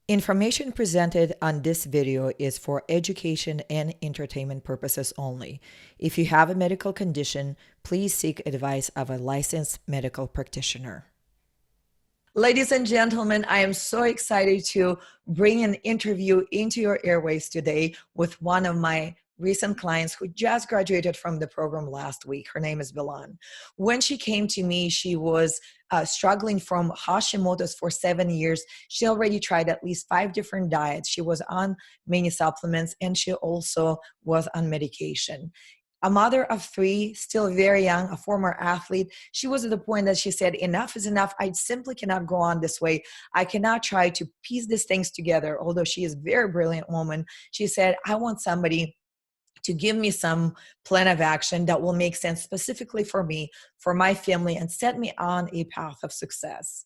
Information presented on this video is for education and entertainment purposes only. If you have a medical condition, please seek advice of a licensed medical practitioner. Ladies and gentlemen, I am so excited to bring an interview into your airways today with one of my recent clients who just graduated from the program last week. Her name is Belonn. When she came to me, she was struggling from Hashimoto'S for 7 years. She already tried at least 5 different diets. She was on many supplements, and she also was on medication. A mother of 3, still very young, a former athlete. She was at the point that she said, enough is enough. I simply cannot go on this way. I cannot try to piece these things together. Although she is a very brilliant woman, she said, I want somebody to give me some plan of action that will make sense specifically for me, for my family, and set me on a path of success.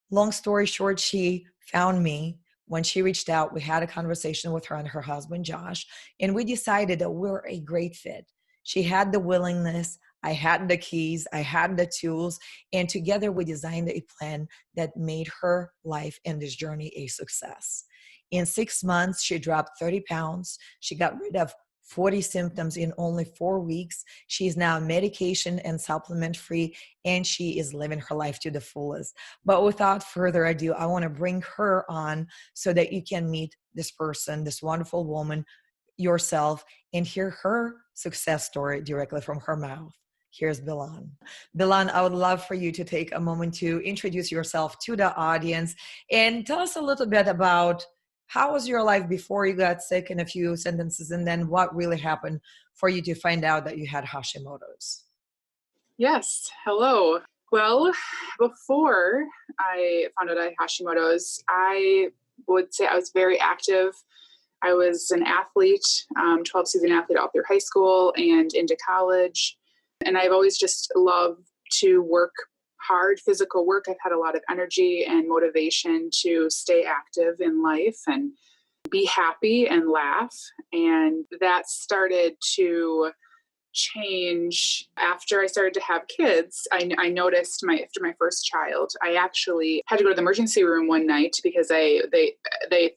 Long story short, she found me. When she reached out, we had a conversation with her and her husband, Josh, and we decided that we're a great fit. She had the willingness, I had the keys, I had the tools, and together we designed a plan that made her life and this journey a success. In 6 months, she dropped 30 pounds. She got rid of 40 symptoms in only 4 weeks. She is now medication and supplement free, and she is living her life to the fullest. But without further ado, I want to bring her on so that you can meet this person, this wonderful woman, yourself, and hear her success story directly from her mouth. Here's Belonn. Belonn, I would love for you to take a moment to introduce yourself to the audience and tell us a little bit about how was your life before you got sick in a few sentences, and then what really happened for you to find out that you had Hashimoto's? Yes. Hello. Well, before I found out I had Hashimoto's, I would say I was very active. I was an athlete, 12-season athlete all through high school and into college. And I've always just loved to work hard, physical work. I've had a lot of energy and motivation to stay active in life and be happy and laugh. And that started to change after I started to have kids. I noticed after my first child, I actually had to go to the emergency room one night because they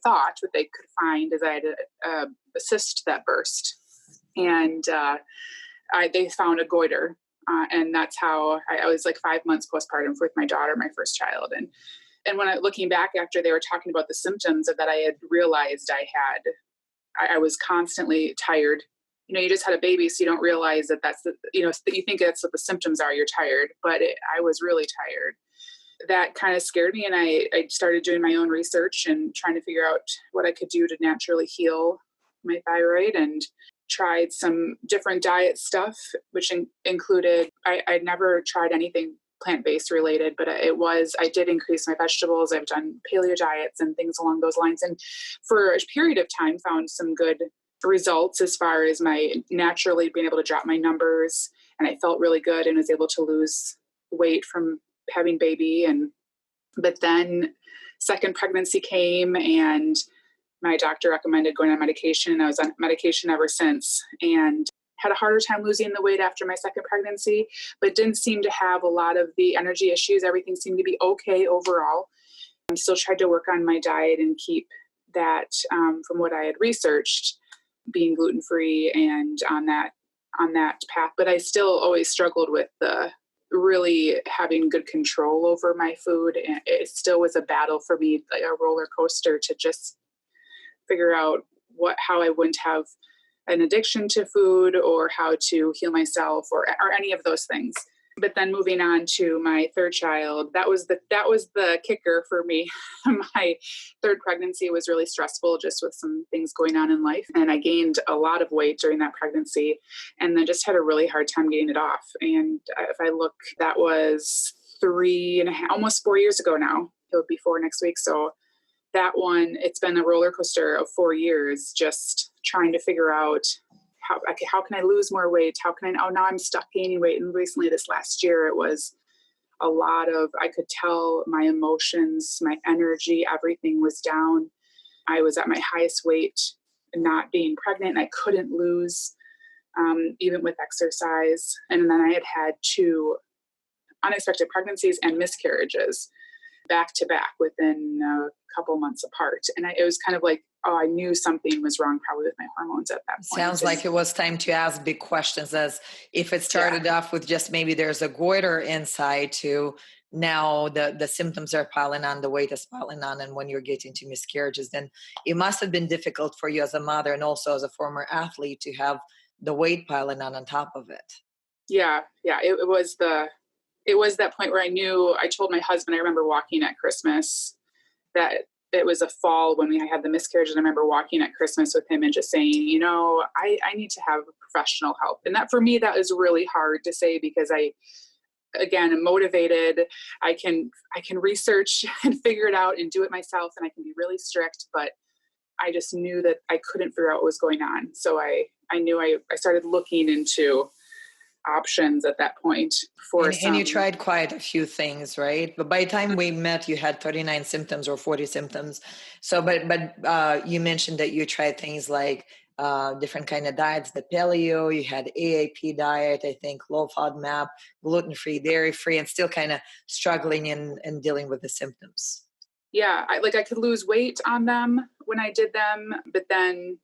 thought what they could find is I had a cyst that burst, and they found a goiter, and that's how I was like 5 months postpartum with my daughter, my first child, and when looking back after they were talking about the symptoms of that, I had realized I was constantly tired. You just had a baby, so you don't realize that you think that's what the symptoms are. You're tired, but I was really tired. That kind of scared me, and I started doing my own research and trying to figure out what I could do to naturally heal my thyroid, and tried some different diet stuff, which included, I'd never tried anything plant-based related, but I did increase my vegetables. I've done paleo diets and things along those lines. And for a period of time, found some good results as far as my naturally being able to drop my numbers. And I felt really good and was able to lose weight from having baby. But then second pregnancy came, and my doctor recommended going on medication. And I was on medication ever since, and had a harder time losing the weight after my second pregnancy, but didn't seem to have a lot of the energy issues. Everything seemed to be okay overall. I still tried to work on my diet and keep that, from what I had researched, being gluten-free and on that path. But I still always struggled with the really having good control over my food. And it still was a battle for me, like a roller coaster, to just figure out how I wouldn't have an addiction to food, or how to heal myself, or any of those things. But then moving on to my third child, that was the kicker for me. My third pregnancy was really stressful, just with some things going on in life. And I gained a lot of weight during that pregnancy, and then just had a really hard time getting it off. And if I look, that was 3.5, almost 4 years ago now. It'll be 4 next week. So that one, it's been a roller coaster of 4 years, just trying to figure out how can I lose more weight? Now I'm stuck gaining weight. And recently this last year, it was a lot of, I could tell my emotions, my energy, everything was down. I was at my highest weight, not being pregnant. I couldn't lose, even with exercise. And then I had 2 unexpected pregnancies and miscarriages. back to back within a couple months apart. And it was kind of like, oh, I knew something was wrong probably with my hormones at that point. Sounds like it was time to ask big questions, as if it started off with just maybe there's a goiter inside to now the symptoms are piling on, the weight is piling on. And when you're getting to miscarriages, then it must have been difficult for you as a mother and also as a former athlete to have the weight piling on top of it. Yeah. It was that point where I told my husband, I remember walking at Christmas, that it was a fall when we had the miscarriage. And I remember walking at Christmas with him and just saying, I need to have professional help. And that for me, that was really hard to say because again, I'm motivated. I can research and figure it out and do it myself. And I can be really strict, but I just knew that I couldn't figure out what was going on. So I knew I started looking into options at that point and you tried quite a few things, right? But by the time we met, you had 39 symptoms or 40 symptoms. So, but you mentioned that you tried things like different kind of diets, the paleo, you had AAP diet, I think low FODMAP, gluten-free, dairy-free, and still kind of struggling and dealing with the symptoms. Yeah. I could lose weight on them when I did them, but then,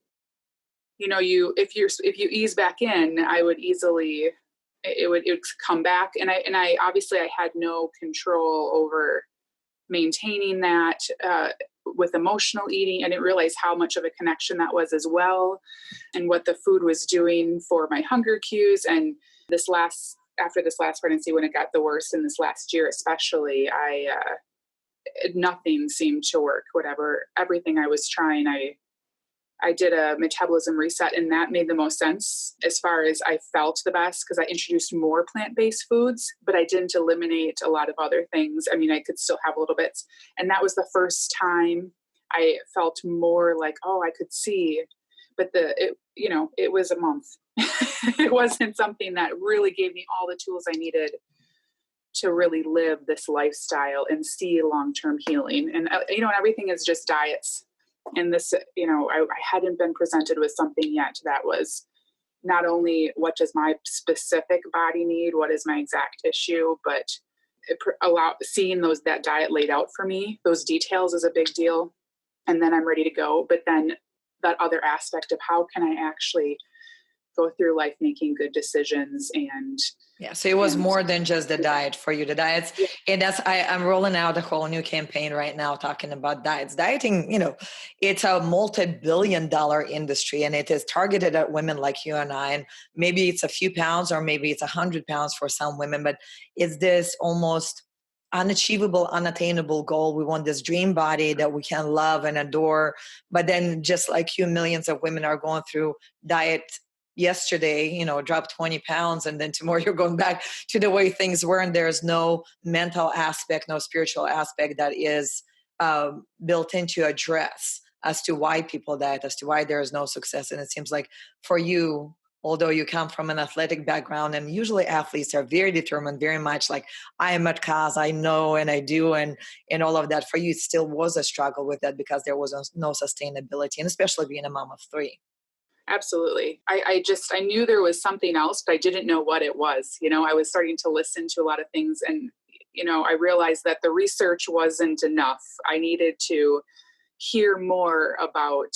if you ease back in, I would easily, it would come back. And I obviously I had no control over maintaining that with emotional eating. I didn't realize how much of a connection that was as well, and what the food was doing for my hunger cues. And after this last pregnancy, when it got the worst in this last year, especially, nothing seemed to work. Everything I was trying, I did a metabolism reset, and that made the most sense as far as I felt the best because I introduced more plant-based foods, but I didn't eliminate a lot of other things. I mean, I could still have a little bit. And that was the first time I felt more like, oh, I could see, but it was a month. It wasn't something that really gave me all the tools I needed to really live this lifestyle and see long-term healing. And, everything is just diets. And this, I hadn't been presented with something yet that was not only what does my specific body need, what is my exact issue, but seeing that diet laid out for me, those details is a big deal. And then I'm ready to go. But then that other aspect of how can I actually go through life making good decisions and so it was more than just the diet for you, the diets. Yeah. And I'm rolling out a whole new campaign right now talking about diets. Dieting, it's a multi-billion-dollar industry, and it is targeted at women like you and I. And maybe it's a few pounds or maybe it's 100 pounds for some women, but it's this almost unachievable, unattainable goal. We want this dream body that we can love and adore. But then just like you, millions of women are going through diet yesterday, drop 20 pounds, and then tomorrow you're going back to the way things were, and there's no mental aspect, no spiritual aspect that is built in to address as to why people diet, as to why there is no success. And it seems like for you, although you come from an athletic background, and usually athletes are very determined, very much like, I am at cause, I know, and I do, and all of that, for you, it still was a struggle with that because there was no sustainability, and especially being a mom of 3. Absolutely. I knew there was something else, but I didn't know what it was. I was starting to listen to a lot of things, and, I realized that the research wasn't enough. I needed to hear more about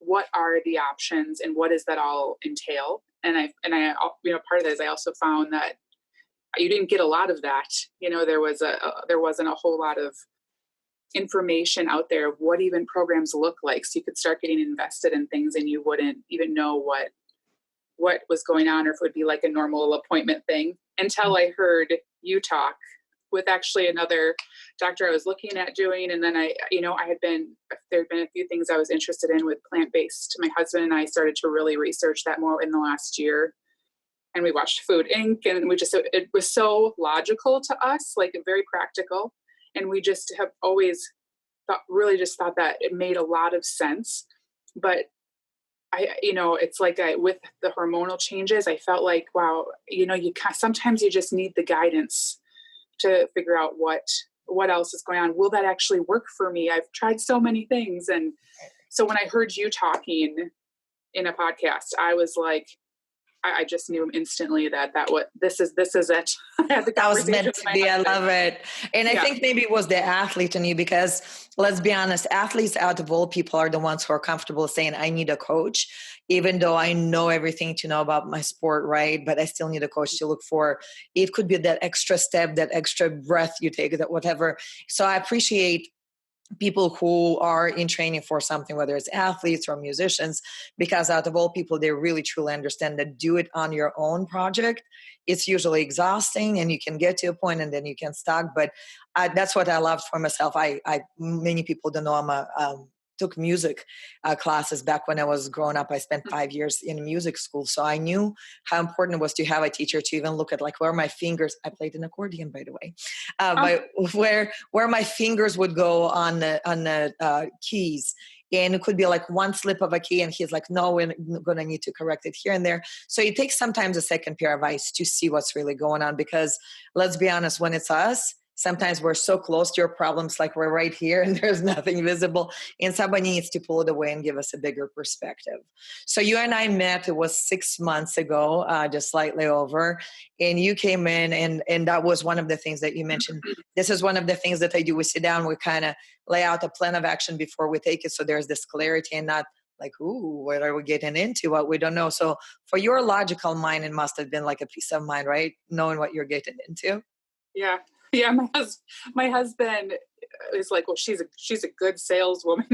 what are the options and what does that all entail. And I part of that is I also found that you didn't get a lot of that. There wasn't a whole lot of information out there of what even programs look like. So you could start getting invested in things and you wouldn't even know what was going on, or if it would be like a normal appointment thing, until I heard you talk with actually another doctor I was looking at doing. And then there had been a few things I was interested in with plant-based. My husband and I started to really research that more in the last year. And we watched Food Inc. and it was so logical to us, like very practical. And we just have always thought that it made a lot of sense. But it's like with the hormonal changes, I felt like, wow, sometimes you just need the guidance to figure out what else is going on. Will that actually work for me? I've tried so many things. And so when I heard you talking in a podcast, I was like, I just knew instantly that what this is it. I had the That was conversation meant with to my be. I husband. love it. And I Yeah. think maybe it was the athlete in you, because let's be honest, athletes out of all people are the ones who are comfortable saying, I need a coach, even though I know everything to know about my sport, right? But I still need a coach to look for. It could be that extra step, that extra breath you take, that whatever. So I appreciate people who are in training for something, whether it's athletes or musicians, because out of all people, they really truly understand that do it on your own project. It's usually exhausting and you can get to a point and then you can stop. But that's what I loved for myself. Many people don't know took music classes back when I was growing up. I spent 5 years in music school. So I knew how important it was to have a teacher to even look at like where my fingers, I played an accordion, by the way, but where my fingers would go on the keys. And it could be like one slip of a key and he's like, no, we're going to need to correct it here and there. So it takes sometimes a second pair of eyes to see what's really going on, because let's be honest, when it's us, sometimes we're so close to your problems, like we're right here and there's nothing visible, and somebody needs to pull it away and give us a bigger perspective. So you and I met, it was 6 months ago, just slightly over, and you came in and that was one of the things that you mentioned. This is one of the things that I do. We sit down, we kind of lay out a plan of action before we take it. So there's this clarity and not like, ooh, what are we getting into? What we don't know. So for your logical mind, it must have been like a peace of mind, right? Knowing what you're getting into. Yeah. Yeah. My husband is like, well, she's a good saleswoman.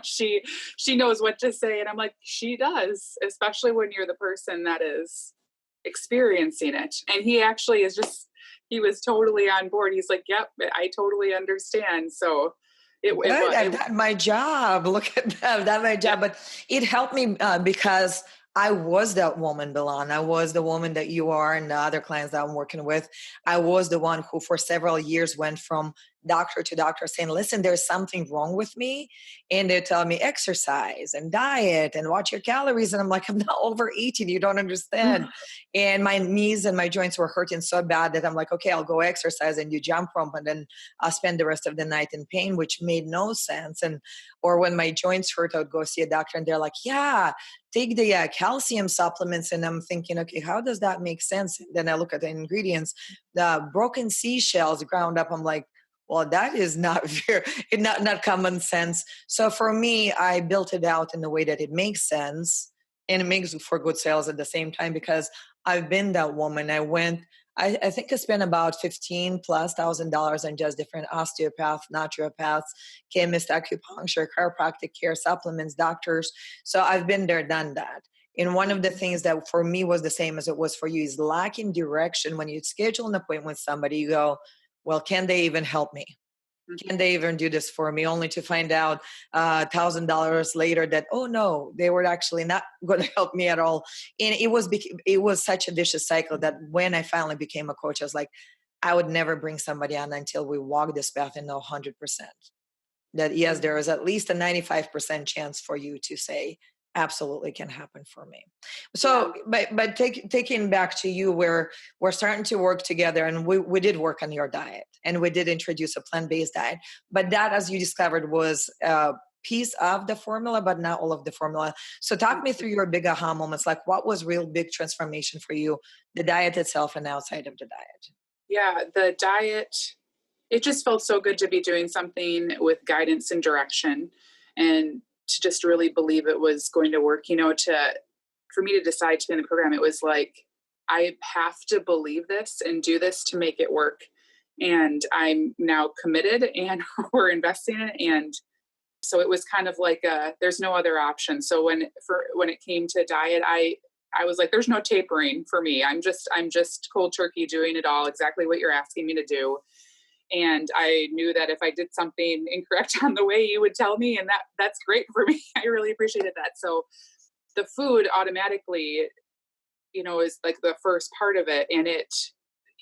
She knows what to say. And I'm like, she does, especially when you're the person that is experiencing it. And he actually he was totally on board. He's like, yep, I totally understand. So Good. I've done my job. Look at that. I've done my job. yeah. But it helped me because I was that woman, Belonn. I was the woman that you are and the other clients that I'm working with. I was the one who for several years went from doctor to doctor saying, listen, there's something wrong with me. And they tell me exercise and diet and watch your calories. And I'm like, I'm not overeating. You don't understand. And my knees and my joints were hurting so bad that I'm like, okay, I'll go exercise and do jump rope. And then I'll spend the rest of the night in pain, which made no sense. Or when my joints hurt, I would go see a doctor and they're like, yeah, take the calcium supplements. And I'm thinking, okay, how does that make sense? And then I look at the ingredients, the broken seashells ground up. I'm like, well, that is not fair, not common sense. So for me, I built it out in the way that it makes sense and it makes for good sales at the same time, because I've been that woman. I think I spent about $15,000+ on just different osteopaths, naturopaths, chemists, acupuncture, chiropractic care, supplements, doctors. So I've been there, done that. And one of the things that for me was the same as it was for you is lacking direction. When you schedule an appointment with somebody, you go, well, can they even help me? Can they even do this for me? Only to find out $1,000 later that, oh no, they were actually not going to help me at all. And it was such a vicious cycle that when I finally became a coach, I was like, I would never bring somebody on until we walk this path and know 100% that yes, there is at least a 95% chance for you to say, absolutely can happen for me. So, but taking back to you, where we're starting to work together, and we did work on your diet and we did introduce a plant-based diet, but that, as you discovered, was a piece of the formula, but not all of the formula. So talk me through your big aha moments. Like what was real big transformation for you, the diet itself and outside of the diet? Yeah, the diet, it just felt so good to be doing something with guidance and direction, and to just really believe it was going to work. For me to decide to be in the program, it was like, I have to believe this and do this to make it work. And I'm now committed and we're investing in it. And so it was kind of like there's no other option. So when it came to diet, I was like, there's no tapering for me. I'm just cold turkey doing it all, exactly what you're asking me to do. And I knew that if I did something incorrect on the way, you would tell me, and that's great for me. I really appreciated that. So the food automatically, is like the first part of it. And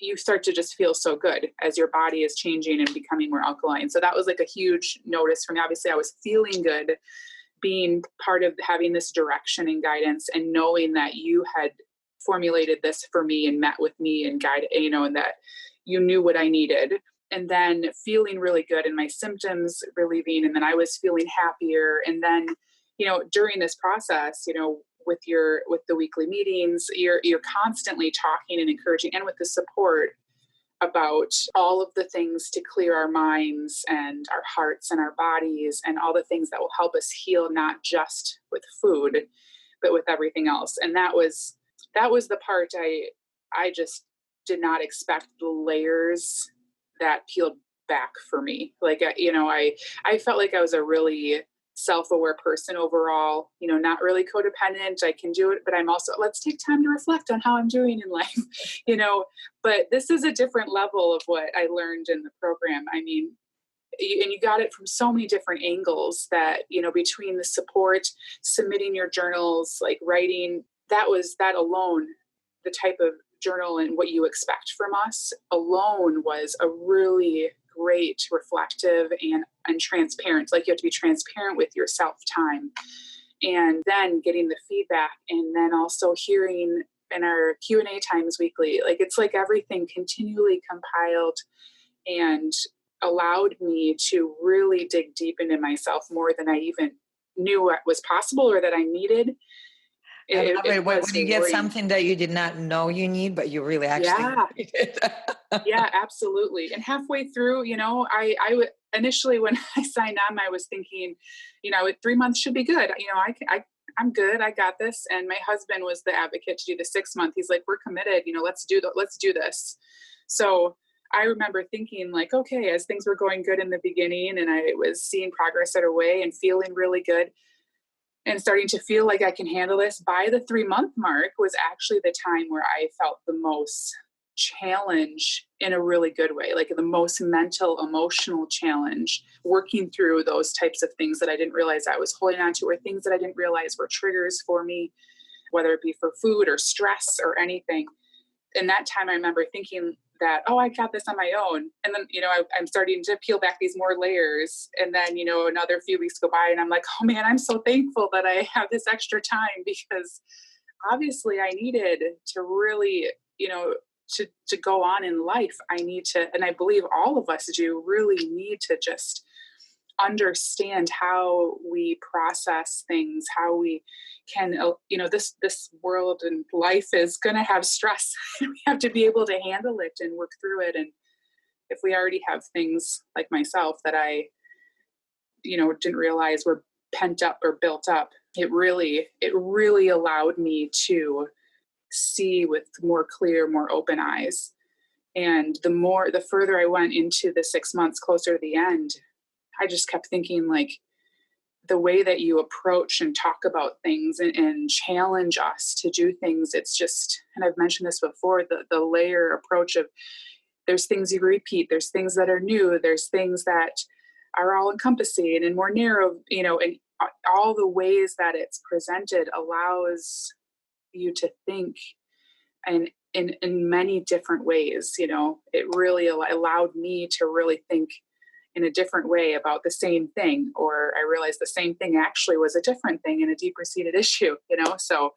you start to just feel so good as your body is changing and becoming more alkaline. So that was like a huge notice for me. Obviously I was feeling good being part of having this direction and guidance, and knowing that you had formulated this for me and met with me and guided, and that you knew what I needed. And then feeling really good and my symptoms relieving. And then I was feeling happier. And then, during this process, with the weekly meetings, you're constantly talking and encouraging, and with the support about all of the things to clear our minds and our hearts and our bodies and all the things that will help us heal, not just with food, but with everything else. And that was the part I just did not expect, the layers that peeled back for me. Like, I felt like I was a really self-aware person overall, not really codependent. I can do it, but I'm also, let's take time to reflect on how I'm doing in life, but this is a different level of what I learned in the program. I mean, and you got it from so many different angles that, between the support, submitting your journals, like writing, that alone, the type of journal and what you expect from us alone was a really great reflective and transparent. Like, you have to be transparent with yourself time, and then getting the feedback, and then also hearing in our Q&A times weekly. Like, it's like everything continually compiled and allowed me to really dig deep into myself more than I even knew what was possible or that I needed. I love it when Was you get rewarding. something that you did not know you need, but you really actually Yeah. need it. Yeah, absolutely. And halfway through, initially when I signed on, I was thinking, 3 months should be good. I'm good. I got this. And my husband was the advocate to do the 6 month. He's like, we're committed, let's do this. So I remember thinking, like, okay, as things were going good in the beginning and I was seeing progress right away and feeling really good and starting to feel like I can handle this, by the 3 month mark was actually the time where I felt the most challenge in a really good way, like the most mental, emotional challenge, working through those types of things that I didn't realize I was holding on to, or things that I didn't realize were triggers for me, whether it be for food or stress or anything. In that time, I remember thinking that, oh, I got this on my own. And then, I'm starting to peel back these more layers. And then, another few weeks go by and I'm like, oh man, I'm so thankful that I have this extra time, because obviously I needed to really, to go on in life. I need to, and I believe all of us do, really need to just understand how we process things, how we can, this world and life is going to have stress. We have to be able to handle it and work through it. And if we already have things like myself that I, didn't realize were pent up or built up, it really allowed me to see with more clear, more open eyes. And the further I went into the 6 months closer to the end, I just kept thinking, like, the way that you approach and talk about things and challenge us to do things, it's just, and I've mentioned this before, the layer approach of, there's things you repeat, there's things that are new, there's things that are all encompassing and more narrow, and all the ways that it's presented allows you to think and in many different ways. It really allowed me to really think in a different way about the same thing, or I realized the same thing actually was a different thing in a deeper seated issue, So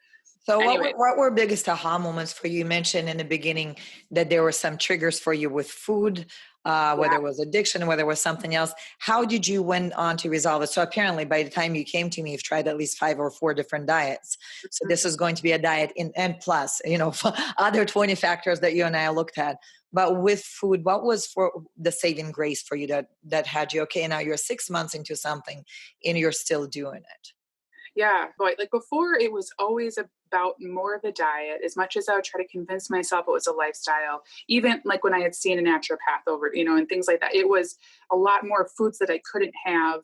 anyway. What were biggest aha moments for you? You mentioned in the beginning that there were some triggers for you with food, whether it was addiction, whether it was something else. How did you went on to resolve it? So apparently by the time you came to me, you've tried at least 5 or 4 different diets. So this is going to be a diet and plus, other 20 factors that you and I looked at. But with food, what was for the saving grace for you that had you, okay, now you're 6 months into something and you're still doing it? Yeah, but like before, it was always about more of a diet. As much as I would try to convince myself it was a lifestyle, even like when I had seen a naturopath over, and things like that, it was a lot more foods that I couldn't have,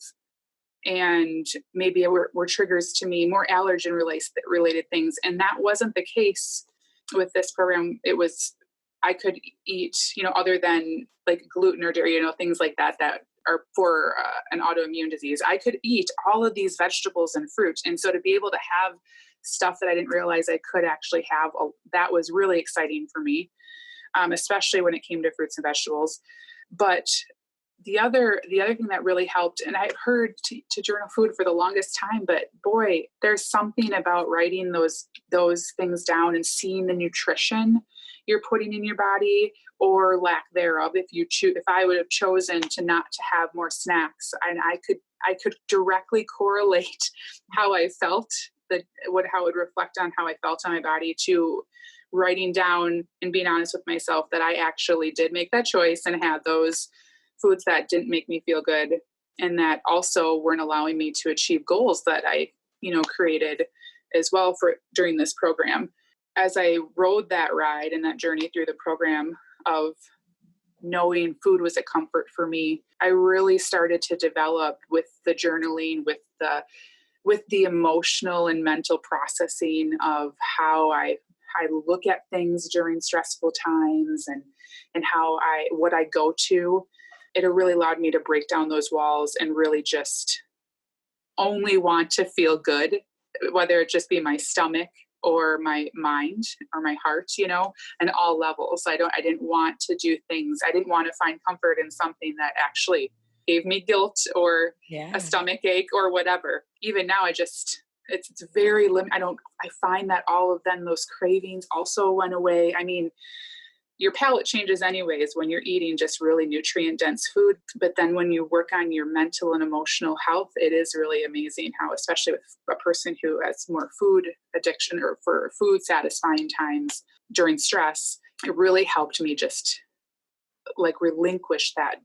and maybe were triggers to me, more allergen related things. And that wasn't the case with this program. It was, I could eat, other than like gluten or dairy, things like that are for an autoimmune disease. I could eat all of these vegetables and fruit. And so to be able to have stuff that I didn't realize I could actually have, that was really exciting for me, especially when it came to fruits and vegetables. But the other thing that really helped, and I've heard to journal food for the longest time, but boy, there's something about writing those things down and seeing the nutrition you're putting in your body, or lack thereof. If I would have chosen to not to have more snacks, and I could directly correlate how I felt how it would reflect on how I felt on my body, to writing down and being honest with myself that I actually did make that choice and had those foods that didn't make me feel good, and that also weren't allowing me to achieve goals that I, created as well for during this program. As I rode that ride and that journey through the program of knowing food was a comfort for me, I really started to develop with the journaling, with the emotional and mental processing of how I look at things during stressful times, and what I go to. It really allowed me to break down those walls and really just only want to feel good, whether it just be my stomach or my mind or my heart, and all levels. I didn't want to do things. I didn't want to find comfort in something that actually gave me guilt or a stomach ache or whatever. Even now, it's very limited. I find that all of them, those cravings also went away. I mean, your palate changes anyways when you're eating just really nutrient dense food. But then when you work on your mental and emotional health, it is really amazing how, especially with a person who has more food addiction or for food satisfying times during stress, it really helped me just like relinquish that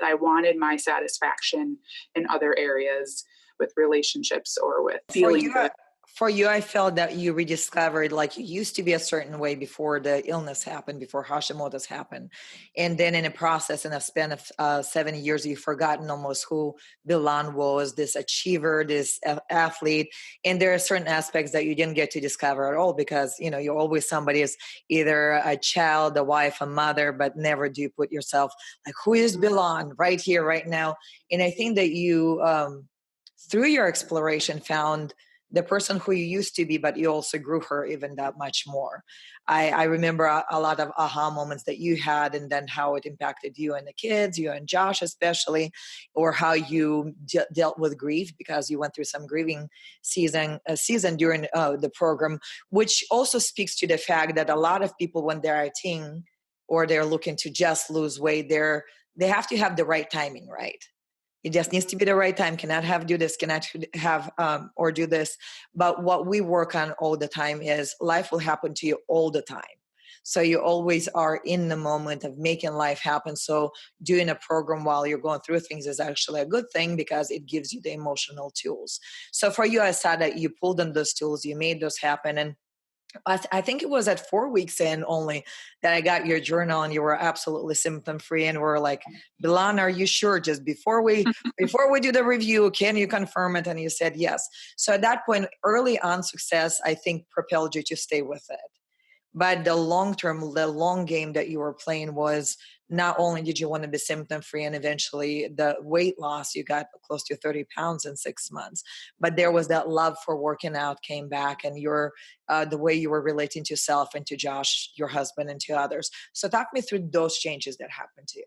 I wanted my satisfaction in other areas with relationships or with feeling good. For you, I felt that you rediscovered, like, you used to be a certain way before the illness happened, before Hashimoto's happened. And then in a process, in a span of 7 years, you've forgotten almost who Belonn was, this achiever, this athlete. And there are certain aspects that you didn't get to discover at all because, you're always somebody is either a child, a wife, a mother, but never do you put yourself like, who is Belonn right here, right now? And I think that you, through your exploration, found the person who you used to be, but you also grew her even that much more. I remember a lot of aha moments that you had, and then how it impacted you and the kids, you and Josh especially, or how you dealt with grief because you went through some grieving season during the program, which also speaks to the fact that a lot of people, when they're a teen or they're looking to just lose weight, they have to have the right timing, right? It just needs to be the right time. Cannot do this, or do this. But what we work on all the time is life will happen to you all the time. So you always are in the moment of making life happen. So doing a program while you're going through things is actually a good thing because it gives you the emotional tools. So for you, I saw that you pulled on those tools, you made those happen. And I think it was at 4 weeks in only that I got your journal and you were absolutely symptom free. And we're like, Belonn, are you sure? Just before we do the review, can you confirm it? And you said yes. So at that point, early on success, I think propelled you to stay with it. But the long game that you were playing was not only did you want to be symptom free and eventually the weight loss, you got close to 30 pounds in 6 months, but there was that love for working out came back, and the way you were relating to yourself and to Josh, your husband, and to others. So talk me through those changes that happened to you.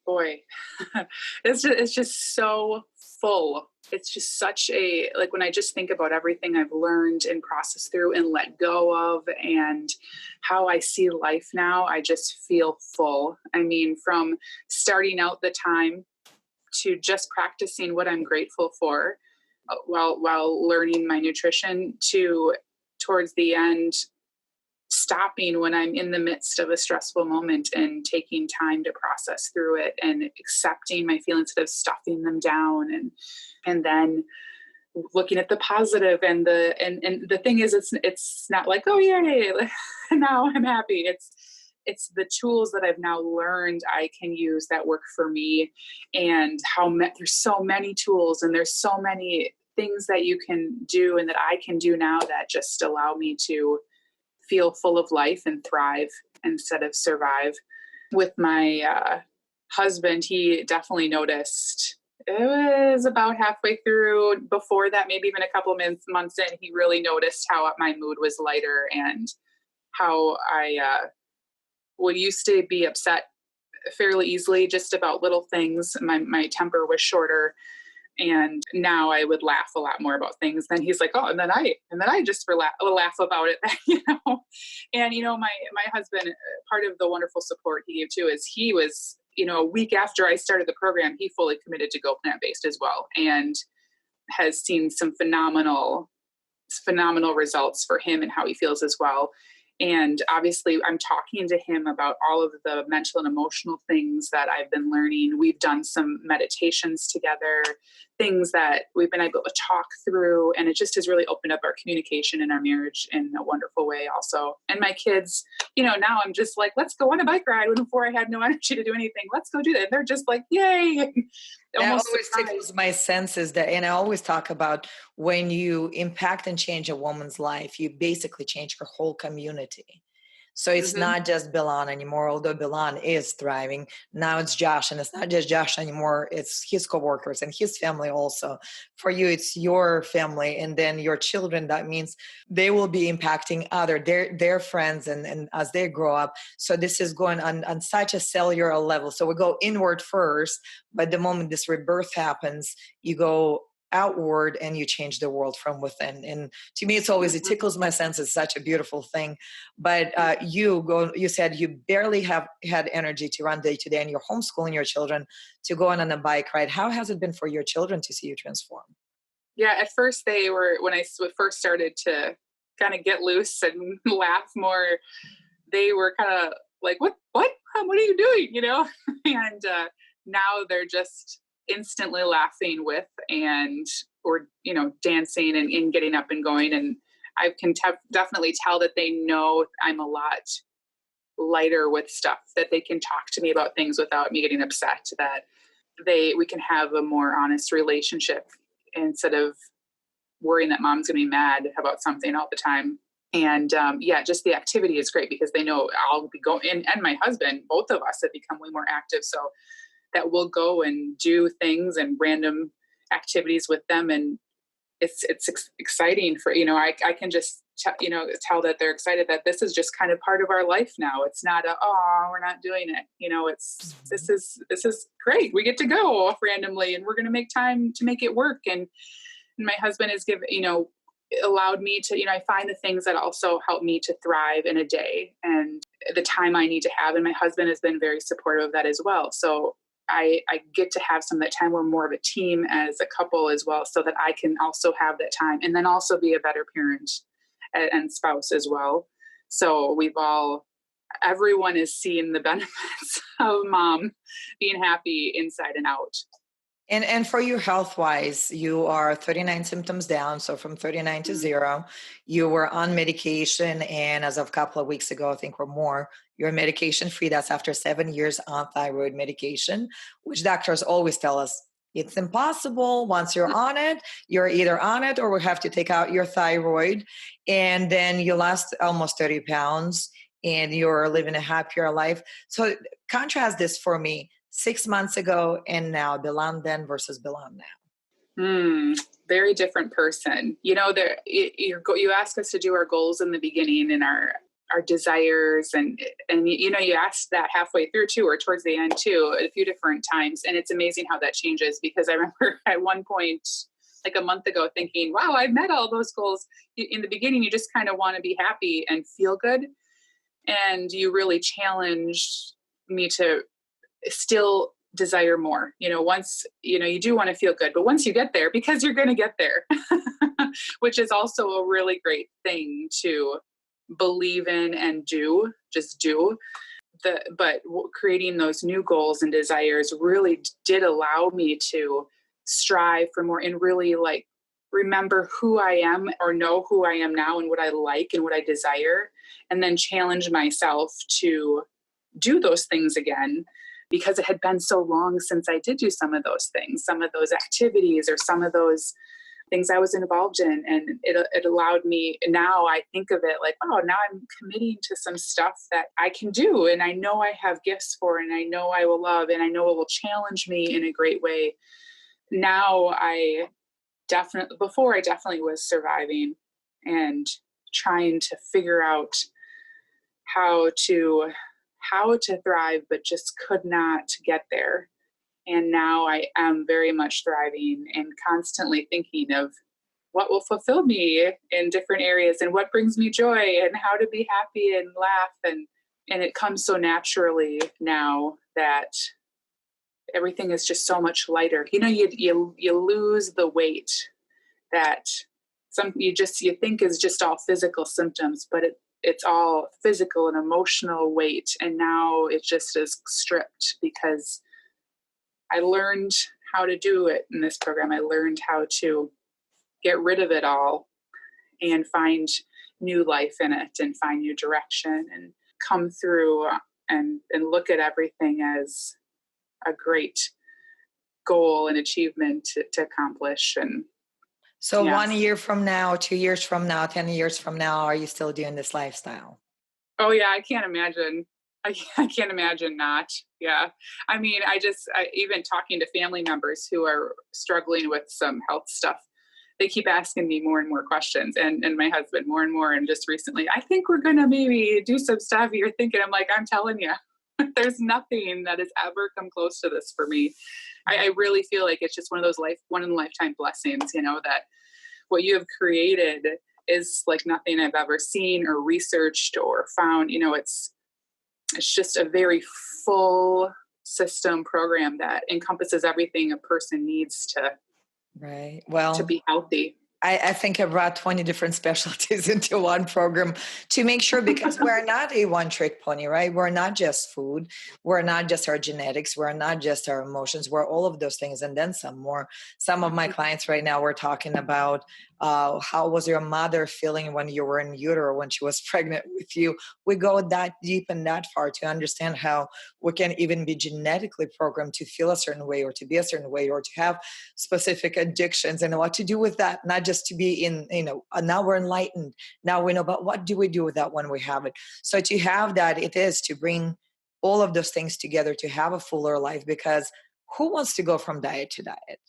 Boy, it's just so full. It's just such like when I just think about everything I've learned and processed through and let go of and how I see life now, I just feel full. I mean, from starting out the time to just practicing what I'm grateful for while learning my nutrition, to towards the end, stopping when I'm in the midst of a stressful moment and taking time to process through it and accepting my feelings instead of stuffing them down, and then looking at the positive. And the thing is, it's not like, oh yay, now I'm happy. It's the tools that I've now learned I can use that work for me, and there's so many tools and there's so many things that you can do and that I can do now that just allow me to feel full of life and thrive instead of survive. With my husband, he definitely noticed. It was about halfway through, before that, maybe even a couple of months in, he really noticed how my mood was lighter and how I would used to be upset fairly easily just about little things. My temper was shorter. And now I would laugh a lot more about things. Then he's like, oh, and then I just laugh about it, And, my husband, part of the wonderful support he gave too is he was, a week after I started the program, he fully committed to go plant-based as well, and has seen some phenomenal phenomenal results for him and how he feels as well. And obviously, I'm talking to him about all of the mental and emotional things that I've been learning. We've done some meditations together, things that we've been able to talk through. And it just has really opened up our communication in our marriage in a wonderful way also. And my kids, now I'm just like, let's go on a bike ride. When before I had no energy to do anything, let's go do that. And they're just like, yay. That Almost always surprised. tickles my senses that, and I always talk about when you impact and change a woman's life, you basically change her whole community. So it's Mhm. not just Belonn anymore, although Belonn is thriving. Now it's Josh, and it's not just Josh anymore. It's his coworkers and his family also. For you, it's your family and then your children. That means they will be impacting their friends and as they grow up. So this is going on such a cellular level. So we go inward first, but the moment this rebirth happens, you go outward and you change the world from within. And to me, it tickles my senses, such a beautiful thing. But you said you barely have had energy to run day to day and you're homeschooling your children to go on a bike ride. How has it been for your children to see you transform? Yeah, at first they were, when I first started to kind of get loose and laugh more, they were kind of like, what, Mom, what are you doing? And now they're just instantly laughing with, and, or, dancing and getting up and going. And I can definitely tell that they know I'm a lot lighter with stuff, that they can talk to me about things without me getting upset, that we can have a more honest relationship instead of worrying that Mom's going to be mad about something all the time. And just the activity is great because they know I'll be going, and my husband, both of us have become way more active. So that we'll go and do things and random activities with them. And it's exciting for, I can just, tell that they're excited that this is just kind of part of our life now. It's not we're not doing it. This is great. We get to go off randomly and we're going to make time to make it work. And my husband has allowed me to, I find the things that also help me to thrive in a day and the time I need to have. And my husband has been very supportive of that as well. So I get to have some of that time. We're more of a team as a couple as well, so that I can also have that time and then also be a better parent and spouse as well. So everyone is seeing the benefits of Mom being happy inside and out. And for you health wise, you are 39 symptoms down. So from 39 to 0, you were on medication. And as of a couple of weeks ago, I think or more, you're medication free. That's after 7 years on thyroid medication, which doctors always tell us it's impossible. Once you're on it, you're either on it or we have to take out your thyroid. And then you lost almost 30 pounds and you're living a happier life. So contrast this for me. 6 months ago and now, Belonn then versus Belonn now. Very different person. You asked us to do our goals in the beginning and our desires, and you asked that halfway through too, or towards the end too, a few different times, and it's amazing how that changes. Because I remember at one point, like a month ago, thinking, "Wow, I've met all those goals." In the beginning, you just kind of want to be happy and feel good, and you really challenged me to still desire more. Once, you do want to feel good, but once you get there, because you're going to get there, which is also a really great thing to believe in and just do. But creating those new goals and desires really did allow me to strive for more and really remember who I am, or know who I am now and what I like and what I desire, and then challenge myself to do those things again, because it had been so long since I did do some of those things, some of those activities, or some of those things I was involved in. And it allowed me, now I think of it like, oh, now I'm committing to some stuff that I can do. And I know I have gifts for, and I know I will love, and I know it will challenge me in a great way. Now before I definitely was surviving and trying to figure out how to thrive, but just could not get there. And now I am very much thriving and constantly thinking of what will fulfill me in different areas and what brings me joy and how to be happy and laugh. And it comes so naturally now that everything is just so much lighter. You lose the weight that you think is just all physical symptoms, but it's all physical and emotional weight. And now it just is stripped because I learned how to do it in this program. I learned how to get rid of it all and find new life in it and find new direction and come through and look at everything as a great goal and achievement to accomplish. And so 1 year from now, 2 years from now, 10 years from now, are you still doing this lifestyle? Oh yeah, I can't imagine. I can't imagine not. Yeah. I mean, even talking to family members who are struggling with some health stuff, they keep asking me more and more questions, and my husband more and more. And just recently, I think we're going to maybe do some stuff. You're thinking, I'm like, I'm telling you, there's nothing that has ever come close to this for me. I really feel like it's just one of those one in a lifetime blessings, that what you have created is like nothing I've ever seen or researched or found. It's just a very full system program that encompasses everything a person needs to be healthy. I think I brought 20 different specialties into one program to make sure, because we're not a one-trick pony, right? We're not just food. We're not just our genetics. We're not just our emotions. We're all of those things and then some more. Some of my clients right now, we're talking about how was your mother feeling when you were in utero, when she was pregnant with you. We go that deep and that far to understand how we can even be genetically programmed to feel a certain way or to be a certain way or to have specific addictions and what to do with that, not just to be in, now we're enlightened. Now we know, but what do we do with that when we have it? So to have that, it is to bring all of those things together to have a fuller life, because who wants to go from diet to diet?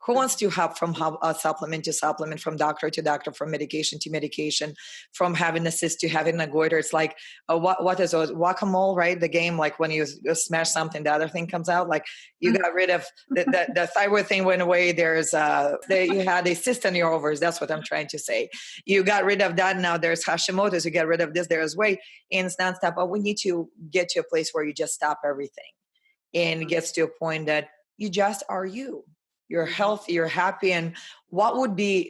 Who wants to hop from supplement to supplement, from doctor to doctor, from medication to medication, from having a cyst to having a goiter? It's like, what is those whack-a-mole, right? The game, like when you smash something, the other thing comes out. Like you got rid of the thyroid thing went away. There's you had a cyst in your ovaries. That's what I'm trying to say. You got rid of that. Now there's Hashimoto'S. You get rid of this. There's weight, and it's nonstop. But we need to get to a place where you just stop everything, and it gets to a point that you just are you. You're healthy, you're happy. And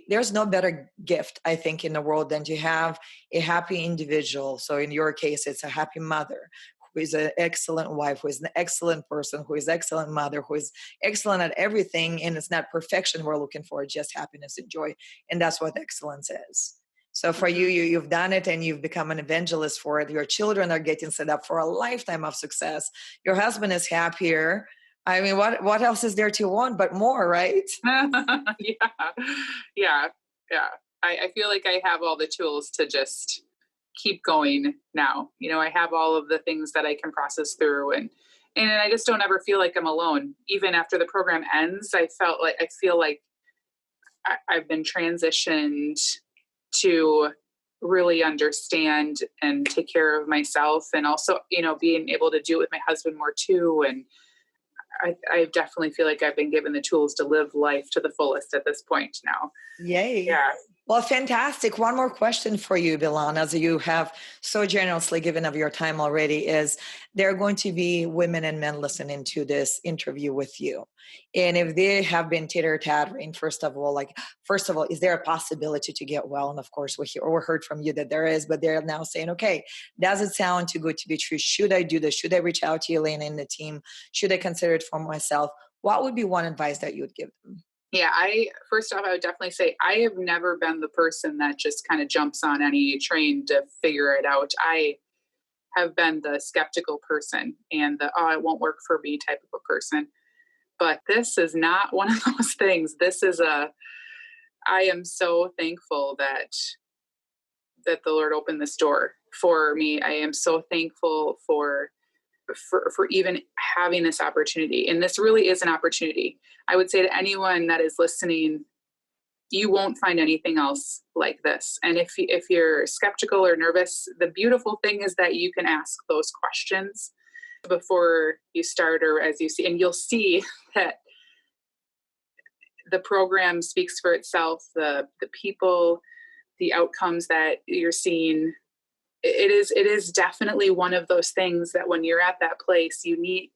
there's no better gift, I think, in the world than to have a happy individual. So in your case, it's a happy mother who is an excellent wife, who is an excellent person, who is an excellent mother, who is excellent at everything. And it's not perfection we're looking for, just happiness and joy. And that's what excellence is. So for you've done it and you've become an evangelist for it. Your children are getting set up for a lifetime of success. Your husband is happier. I mean, what else is there to want but more, right? Yeah. I feel like I have all the tools to just keep going now. I have all of the things that I can process through, and I just don't ever feel like I'm alone. Even after the program ends, I feel like I've been transitioned to really understand and take care of myself, and also, being able to do it with my husband more too. And I definitely feel like I've been given the tools to live life to the fullest at this point now. Yay. Yeah. Well, fantastic. One more question for you, Belonn, as you have so generously given of your time already, is there are going to be women and men listening to this interview with you. And if they have been teeter-tottering, first of all, is there a possibility to get well? And of course, we heard from you that there is, but they're now saying, okay, does it sound too good to be true? Should I do this? Should I reach out to Elena and the team? Should I consider it for myself? What would be one advice that you would give them? Yeah, first off, I would definitely say I have never been the person that just kind of jumps on any train to figure it out. I have been the skeptical person and it won't work for me type of a person. But this is not one of those things. I am so thankful that the Lord opened this door for me. I am so thankful for even having this opportunity. And this really is an opportunity. I would say to anyone that is listening, you won't find anything else like this. And if you're skeptical or nervous, the beautiful thing is that you can ask those questions before you start, or as you see, and you'll see that the program speaks for itself. The people, the outcomes that you're seeing, it is definitely one of those things that when you're at that place, you need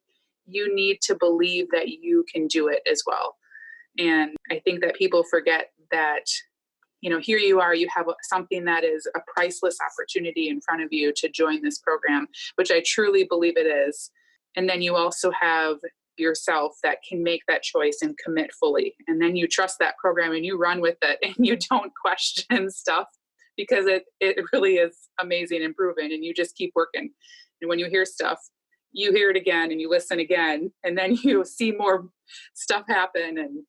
to believe that you can do it as well. And I think that people forget that here you are, you have something that is a priceless opportunity in front of you to join this program, which I truly believe it is. And then you also have yourself that can make that choice and commit fully. And then you trust that program and you run with it and you don't question stuff, because it really is amazing and proven, and you just keep working. And when you hear stuff, you hear it again and you listen again, and then you see more stuff happen, and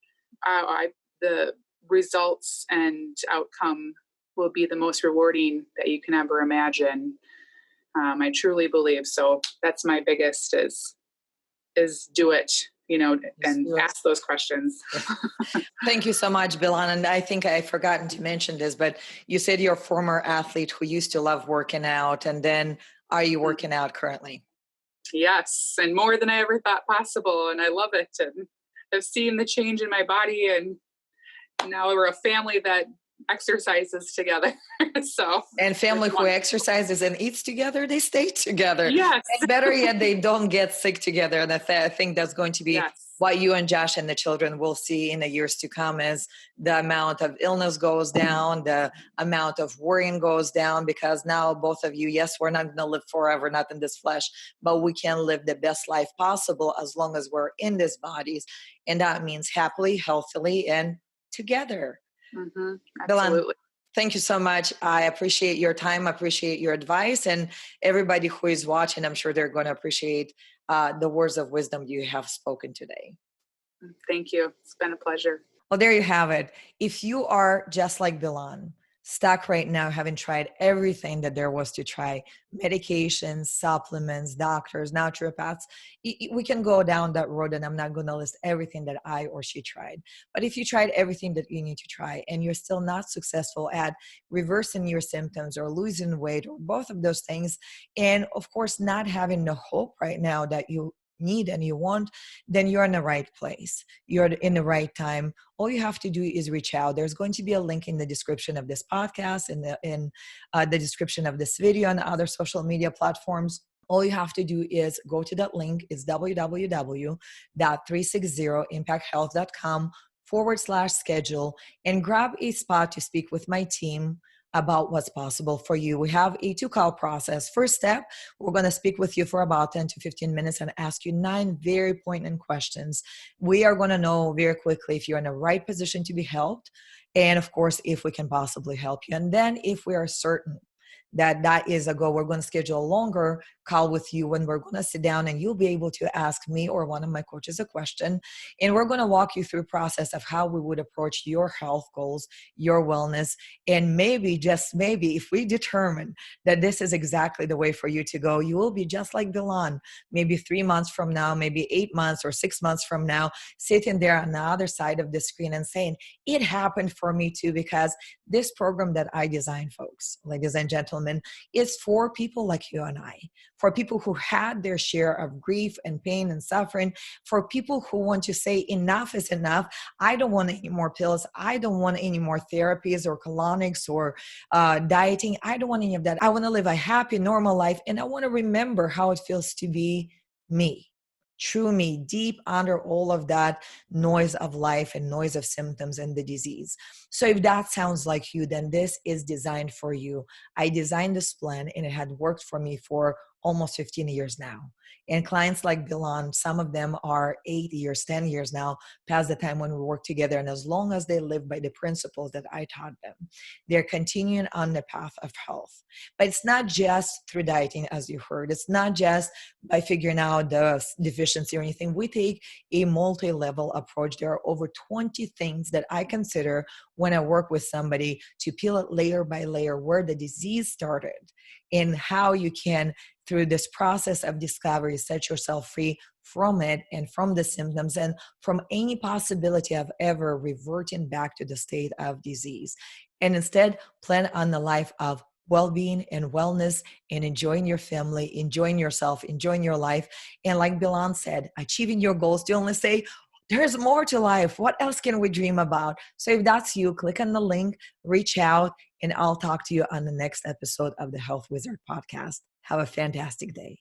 the results and outcome will be the most rewarding that you can ever imagine. I truly believe. So that's my biggest is do it, and ask those questions. Thank you so much, Belonn. And I think I've forgotten to mention this, but you said you're a former athlete who used to love working out. And then are you working out currently? Yes. And more than I ever thought possible. And I love it. And I've seen the change in my body. And now we're a family that exercises together. And family who exercises and eats together, they stay together. Yes. And better yet, they don't get sick together. And I think that's going to be what you and Josh and the children will see in the years to come, as the amount of illness goes down, the amount of worrying goes down, because now both of you, yes, we're not going to live forever, not in this flesh, but we can live the best life possible as long as we're in these bodies. And that means happily, healthily, and together. Mm-hmm. Absolutely. Belonn, thank you so much. I appreciate your time. I appreciate your advice, and everybody who is watching, I'm sure they're going to appreciate the words of wisdom you have spoken today. Thank you. It's been a pleasure. Well, there you have it. If you are just like Belonn, stuck right now, having tried everything that there was to try, medications, supplements, doctors, naturopaths, we can go down that road, and I'm not going to list everything that I or she tried. But if you tried everything that you need to try and you're still not successful at reversing your symptoms or losing weight or both of those things, and of course not having the hope right now that you need and you want, then you're in the right place. You're in the right time. All you have to do is reach out. There's going to be a link in the description of this podcast and in the description of this video and other social media platforms. All you have to do is go to that link. It's www.360impacthealth.com/schedule and grab a spot to speak with my team about what's possible for you. We have a 2-call process. First step, we're going to speak with you for about 10 to 15 minutes and ask you 9 very poignant questions. We are going to know very quickly if you're in the right position to be helped, and of course, if we can possibly help you. And then if we are certain that is a go, we're going to schedule a longer call with you when we're going to sit down and you'll be able to ask me or one of my coaches a question. And we're going to walk you through a process of how we would approach your health goals, your wellness. And maybe, just maybe, if we determine that this is exactly the way for you to go, you will be just like Belonn, maybe 3 months from now, maybe 8 months or 6 months from now, sitting there on the other side of the screen and saying, it happened for me too, because this program that I designed, folks, ladies and gentlemen, is for people like you and I, for people who had their share of grief and pain and suffering, for people who want to say enough is enough. I don't want any more pills. I don't want any more therapies or colonics or dieting. I don't want any of that. I want to live a happy, normal life. And I want to remember how it feels to be me. True me, deep under all of that noise of life and noise of symptoms and the disease. So if that sounds like you, then this is designed for you. I designed this plan and it had worked for me for almost 15 years now. And clients like Belonn, some of them are 8 years, 10 years now, past the time when we work together. And as long as they live by the principles that I taught them, they're continuing on the path of health. But it's not just through dieting, as you heard. It's not just by figuring out the deficiency or anything. We take a multi-level approach. There are over 20 things that I consider when I work with somebody to peel it layer by layer where the disease started and how you can, through this process of discovery, set yourself free from it and from the symptoms and from any possibility of ever reverting back to the state of disease. And instead, plan on the life of well-being and wellness and enjoying your family, enjoying yourself, enjoying your life. And like Belonn said, achieving your goals. To only say, there's more to life. What else can we dream about? So if that's you, click on the link, reach out, and I'll talk to you on the next episode of the Health Wizard podcast. Have a fantastic day.